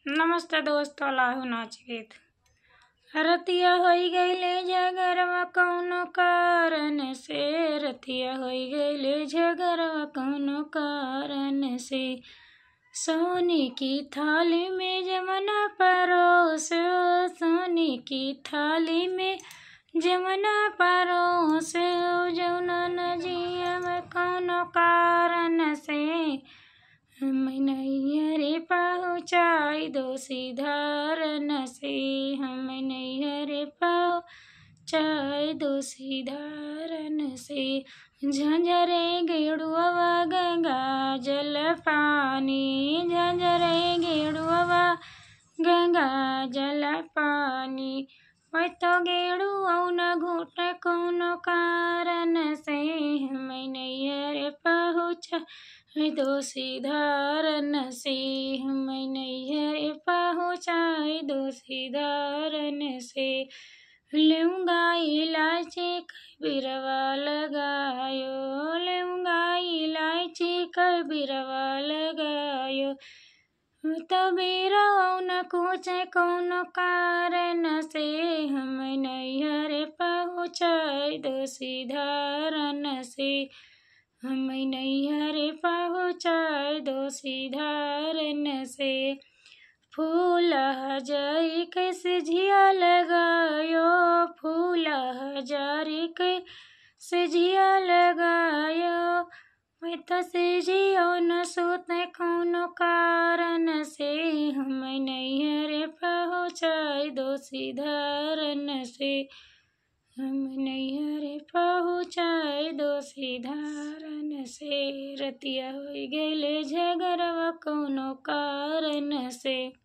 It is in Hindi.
नमस्ते दोस्तों, लाहू नाच गीत। रतिया होई गईले झगड़वा कौनो कारण से, रतिया होई गईले झगड़वा कौनो कारण से। सोने की थाली में जमुना परोसे, सोने की थाली में जमुना परोसे, जमुना नजिया में कौनो कारण से। हमें नैहरे पहुँचाई दो सिधारन से, हमें नैहरे पहुँचाई दो सिधारन से। झंझरे गेड़ुआ गंगा जल पानी, झंझरे गेड़ुआ गंगा जल पानी। वै तो गेड़ुआ न घूट कौनो कारण से, हमें नैहरे पहुँचाई दो सिधारन से, हमें नैहरे पहुँचाई दो सिधारन से। लौंगा इलायची कबीरवा लगायो, लौंगा इलायची कबीरवा लगायो। तबीरा न कुछ कौनो कारण से, हमें नैहरे पहुँचाई दो सिधारन से, हमें नैहरे पहुँचाई दो सिधारन से। फूल हजारी कैसे झिया लगायो, फूल हजारी कैसे झिया लगायो। मैं तो से जियो न सोते कौनो कारण से, हमें नैहरे पहुँचाई दो सिधारन से, हमें नैहरे पहुँचाई दो सिधारन से। रतिया होई गईले झगड़वा कौनो कारण से।